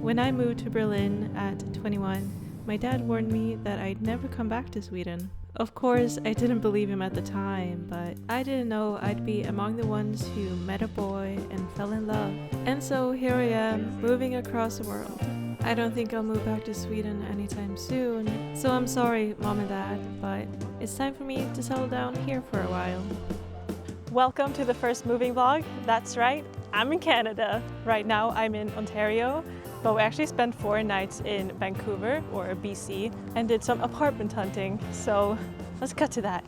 When I moved to Berlin at 21, my dad warned me that I'd never come back to Sweden. Of course, I didn't believe him at the time, but I didn't know I'd be among the ones who met a boy and fell in love. And so here I am, moving across the world. I don't think I'll move back to Sweden anytime soon, so I'm sorry, Mom and Dad, but it's time for me to settle down here for a while. Welcome to the first moving vlog. That's right, I'm in Canada. Right now I'm in Ontario, but we actually spent 4 nights in Vancouver, or BC, and did some apartment hunting, so let's cut to that.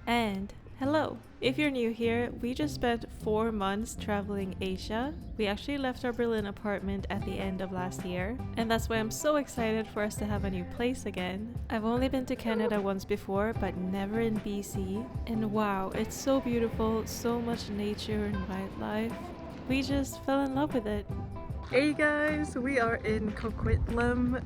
And hello! If you're new here, we just spent 4 months traveling Asia. We actually left our Berlin apartment at the end of last year, and that's why I'm so excited for us to have a new place again. I've only been to Canada once before, but never in BC, and wow, it's so beautiful, so much nature and wildlife. We just fell in love with it. Hey guys, we are in Coquitlam,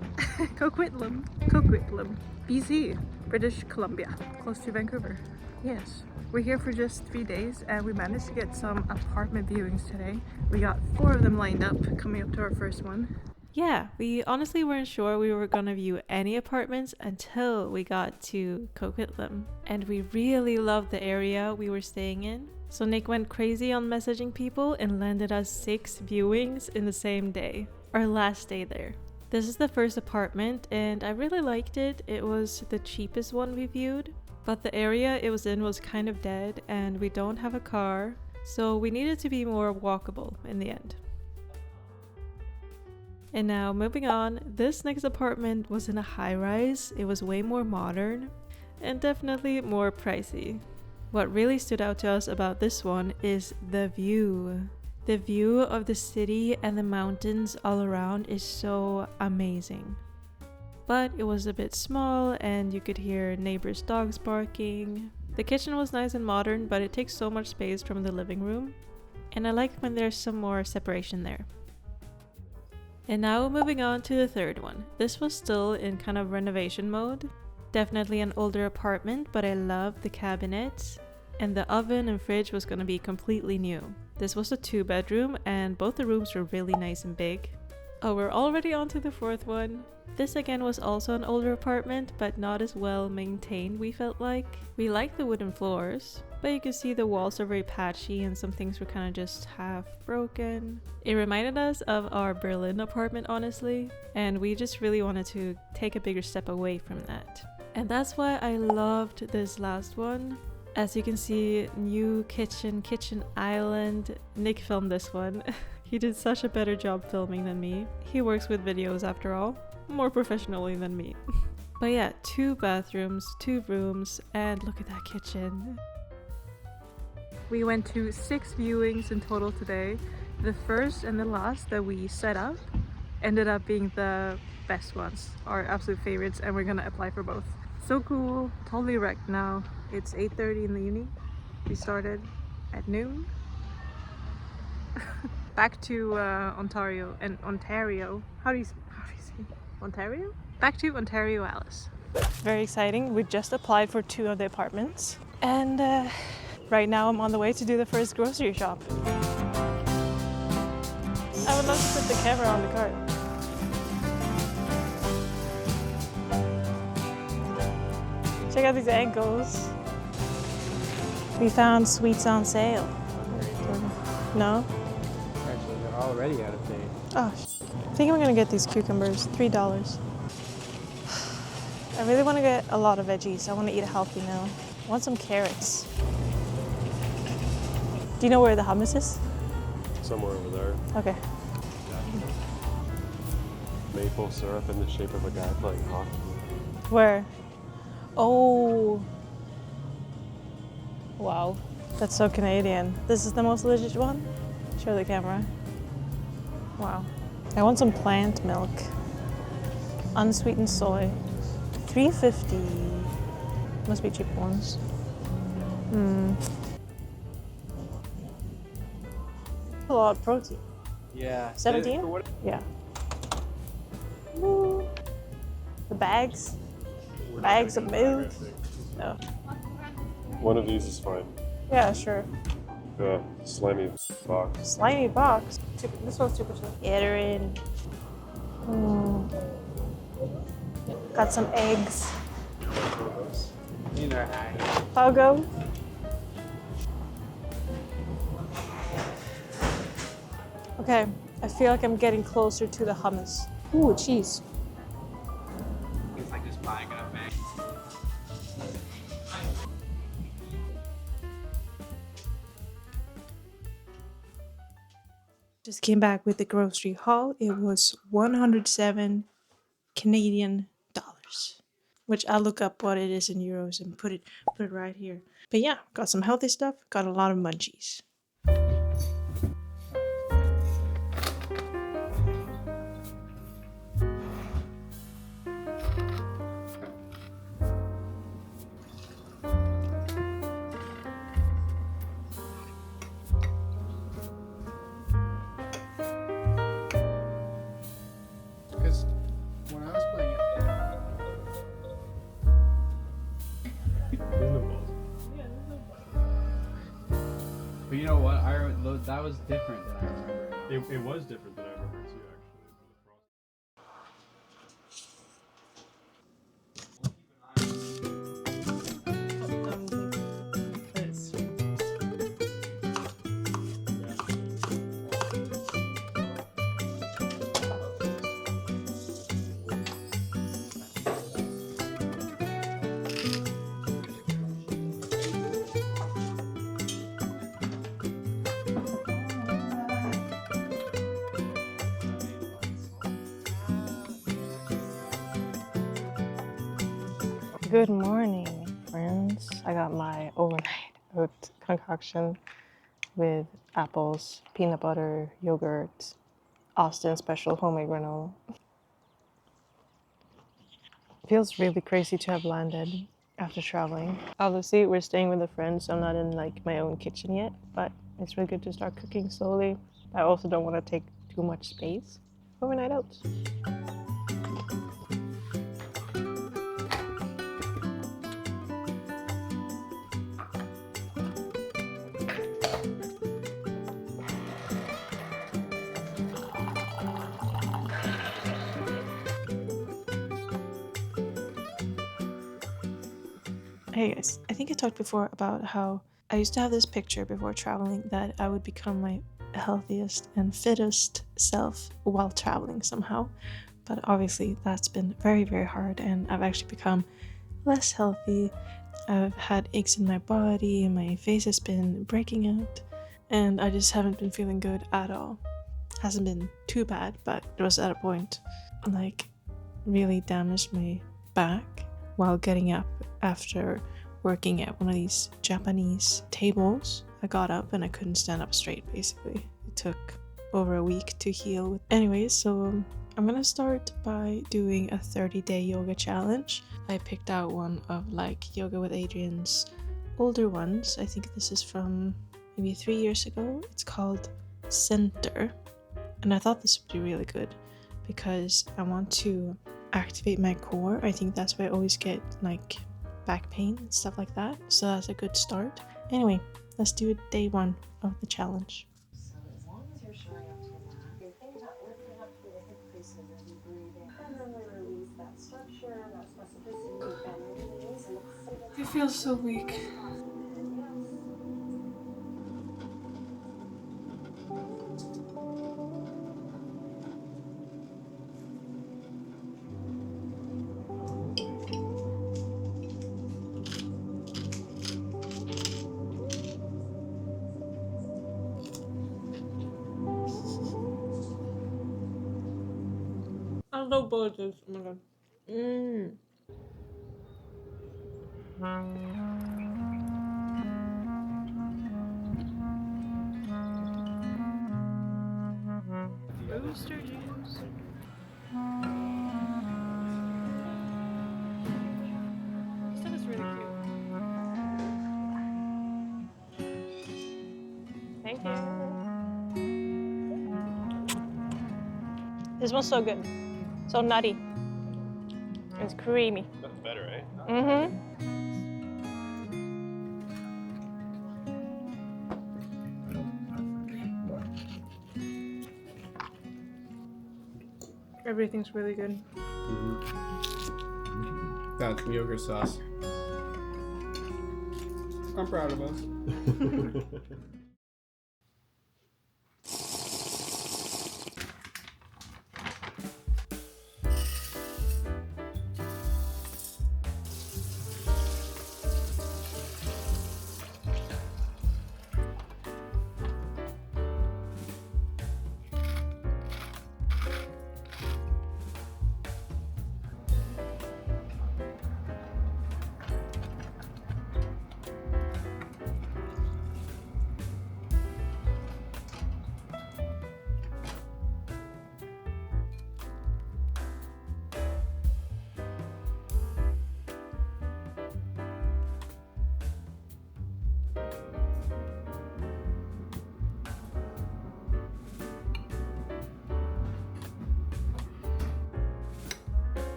BC, British Columbia, close to Vancouver. Yes, we're here for just 3 days and we managed to get some apartment viewings today. We got 4 of them lined up, coming up to our first one. Yeah, we honestly weren't sure we were gonna view any apartments until we got to Coquitlam. And we really loved the area we were staying in. So Nick went crazy on messaging people and landed us 6 viewings in the same day, our last day there. This is the first apartment and I really liked it. It was the cheapest one we viewed, but the area it was in was kind of dead and we don't have a car, so we needed to be more walkable in the end. And now moving on, this next apartment was in a high-rise. It was way more modern and definitely more pricey. What really stood out to us about this one is the view. The view of the city and the mountains all around is so amazing. But it was a bit small and you could hear neighbors' dogs barking. The kitchen was nice and modern, but it takes so much space from the living room. And I like when there's some more separation there. And now moving on to the third one. This was still in kind of renovation mode. Definitely an older apartment, but I loved the cabinets, and the oven and fridge was gonna be completely new. This was a 2-bedroom and both the rooms were really nice and big. Oh, we're already on to the fourth one. This again was also an older apartment, but not as well maintained, we felt like. We liked the wooden floors, but you could see the walls are very patchy and some things were kind of just half broken. It reminded us of our Berlin apartment, honestly, and we just really wanted to take a bigger step away from that. And that's why I loved this last one. As you can see, new kitchen island. Nick filmed this one. He did such a better job filming than me. He works with videos after all, more professionally than me. But yeah, 2 bathrooms, 2 rooms, and look at that kitchen. We went to 6 viewings in total today. The first and the last that we set up ended up being the best ones, our absolute favorites, and we're gonna apply for both. So cool, totally wrecked now. It's 8:30 in the evening. We started at noon. Back to Ontario. How do you say Ontario? Back to Ontario, Alice. Very exciting. We just applied for 2 of the apartments, and right now I'm on the way to do the first grocery shop. I would love to put the camera on the cart. Check out these ankles. We found sweets on sale. No? Actually, they're already out of date. Oh, I think I'm gonna get these cucumbers, $3. I really want to get a lot of veggies. I want to eat a healthy meal. I want some carrots. Do you know where the hummus is? Somewhere over there. Okay. Maple syrup in the shape of a guy playing hockey. Where? Oh. Wow. That's so Canadian. This is the most legit one? Show the camera. Wow. I want some plant milk. Unsweetened soy. $3.50. Must be cheap ones. A lot of protein. Yeah. 17? Yeah. Woo. The bags. Bags of milk. No. One of these is fine. Yeah, sure. Slimy box. Slimy box. This one's super sweet. Get her in. Got some eggs. These are Hiii. Pogo. Okay, I feel like I'm getting closer to the hummus. Ooh, cheese. It's like just buying a bag. Just came back with the grocery haul. It was 107 Canadian dollars, which I'll look up what it is in euros and put it right here. But yeah, got some healthy stuff, got a lot of munchies. Because when I was playing it, There's no balls. but you know what? That was different than I remember. It was different than I remember too, actually. Good morning, friends. I got my overnight oat concoction with apples, peanut butter, yogurt, Austin special homemade granola. Feels really crazy to have landed after traveling. Obviously, we're staying with a friend, so I'm not in like my own kitchen yet, but it's really good to start cooking slowly. I also don't want to take too much space. Overnight oats. Hey guys, I think I talked before about how I used to have this picture before traveling that I would become my healthiest and fittest self while traveling somehow. But obviously, that's been very, very hard, and I've actually become less healthy. I've had aches in my body, my face has been breaking out, and I just haven't been feeling good at all. Hasn't been too bad, but it was at a point like really damaged my back while getting up after working at one of these Japanese tables. I got up and I couldn't stand up straight, basically. It took over a week to heal. Anyways, so I'm gonna start by doing a 30-day yoga challenge. I picked out one of like Yoga with Adrian's older ones. I think this is from maybe 3 years ago. It's called Center. And I thought this would be really good because I want to activate my core. I think that's why I always get like back pain and stuff like that. So that's a good start. Anyway, let's do day 1 of the challenge. So as long as you're showing up to the mat, your things not lifting up through the hip creases as you breathe in. And then we release that structure, that specificity, bend the knees, and I feel so weak. I love bulletins. Oh my god. Booster juice. This one is really cute. Thank you. This one's so good. So nutty. It's creamy. That's better, eh? Mm-hmm. Everything's really good. That's some yogurt sauce. I'm proud of us.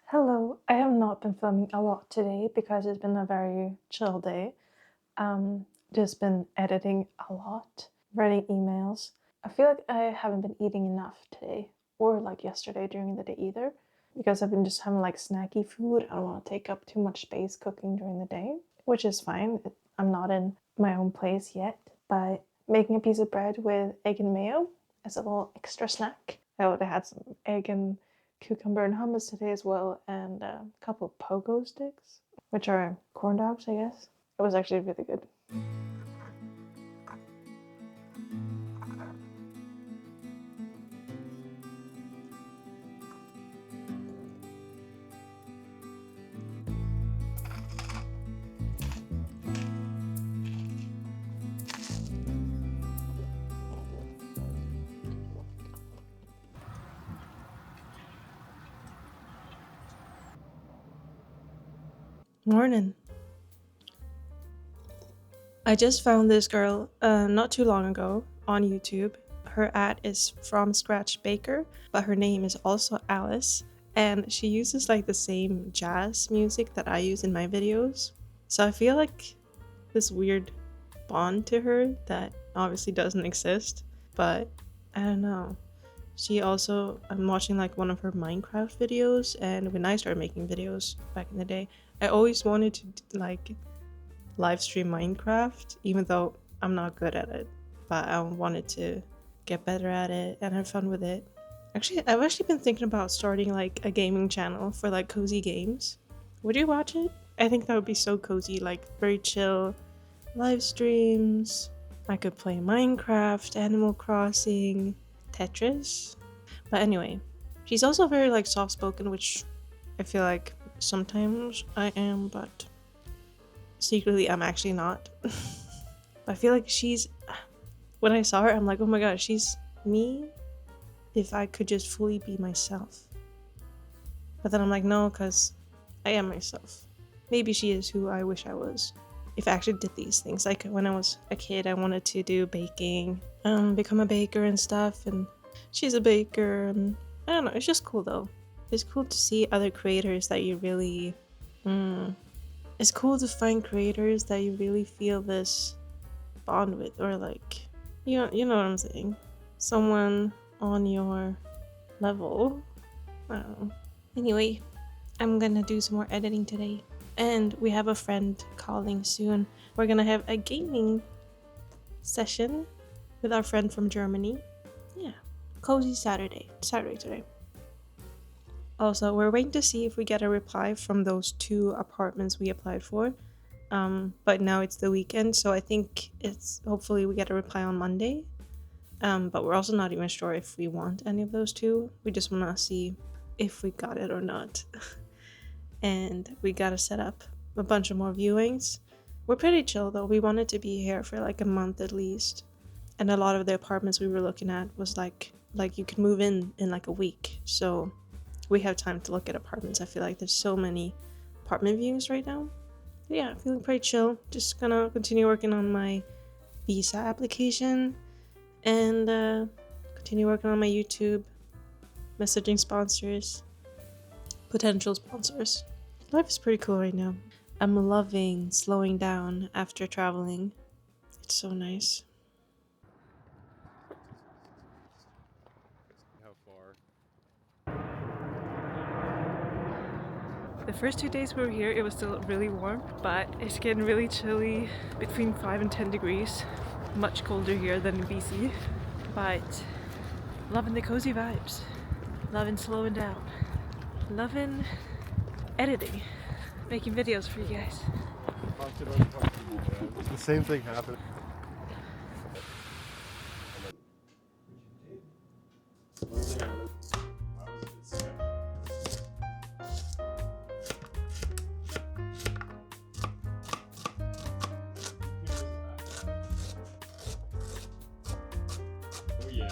Hello, I have not been filming a lot today because it's been a very chill day. Just been editing a lot, writing emails. I feel like I haven't been eating enough today or like yesterday during the day either because I've been just having like snacky food. I don't want to take up too much space cooking during the day, which is fine. I'm not in my own place yet, but making a piece of bread with egg and mayo as a little extra snack. I would have had some egg and cucumber and hummus today as well, and a couple of pogo sticks, which are corn dogs, I guess. It was actually really good. Morning. I just found this girl not too long ago on YouTube. Her ad is From Scratch Baker, but her name is also Alice, and she uses like the same jazz music that I use in my videos. So I feel like this weird bond to her that obviously doesn't exist, but I don't know. She also, I'm watching like one of her Minecraft videos, and when I started making videos back in the day, I always wanted to like live stream Minecraft, even though I'm not good at it, but I wanted to get better at it and have fun with it. Actually, I've actually been thinking about starting like a gaming channel for like cozy games. Would you watch it? I think that would be so cozy, like very chill live streams. I could play Minecraft, Animal Crossing, Tetris. But anyway, she's also very like soft-spoken, which I feel like sometimes I am, but secretly I'm actually not. I feel like she's, when I saw her, I'm like, oh my god, she's me if I could just fully be myself. But then I'm like, no, because I am myself. Maybe she is who I wish I was if I actually did these things. Like when I was a kid, I wanted to do baking, become a baker and stuff, and she's a baker, and I don't know, it's just cool though. It's cool to see other creators that you really it's cool to find creators that you really feel this bond with, or like, you know what I'm saying, someone on your level. I don't know. Anyway, I'm gonna do some more editing today, and we have a friend calling soon. We're gonna have a gaming session with our friend from Germany. Yeah, cozy Saturday today. Also, we're waiting to see if we get a reply from those 2 apartments we applied for. But now it's the weekend, so I think it's hopefully we get a reply on Monday. But we're also not even sure if we want any of those 2. We just want to see if we got it or not. And we gotta set up a bunch of more viewings. We're pretty chill though. We wanted to be here for like a month at least. And a lot of the apartments we were looking at was like you can move in like a week. So we have time to look at apartments. I feel like there's so many apartment views right now. But yeah, feeling pretty chill. Just gonna continue working on my visa application and continue working on my YouTube, messaging sponsors, potential sponsors. Life is pretty cool right now. I'm loving slowing down after traveling. It's so nice. How far? The first 2 days we were here, it was still really warm, but it's getting really chilly, between 5 and 10 degrees. Much colder here than in BC, but loving the cozy vibes, loving slowing down, loving editing, making videos for you guys. The same thing happened. Oh yeah.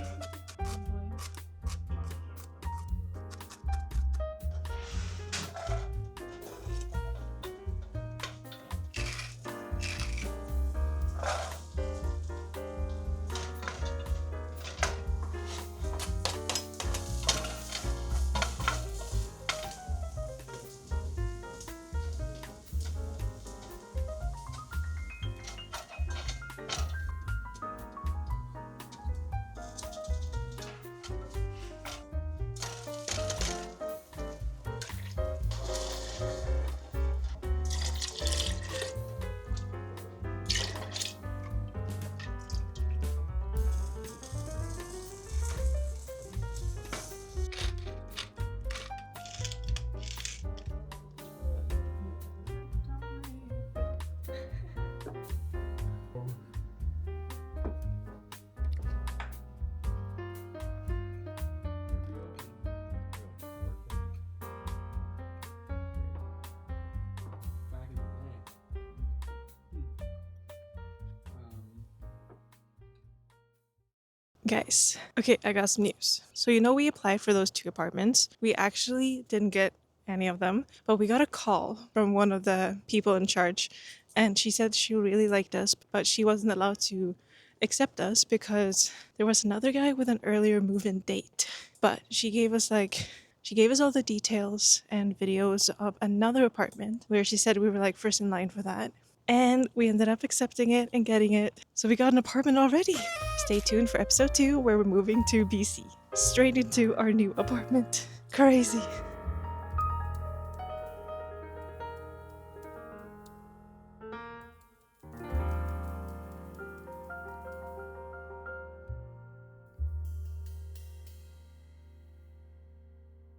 Back in the day. Guys, okay, I got some news. So you know we applied for those 2 apartments. We actually didn't get any of them, but we got a call from one of the people in charge, and she said she really liked us, but she wasn't allowed to accept us because there was another guy with an earlier move-in date. But she gave us all the details and videos of another apartment where she said we were like first in line for that. And we ended up accepting it and getting it. So we got an apartment already. Stay tuned for episode 2 where we're moving to BC. Straight into our new apartment. Crazy.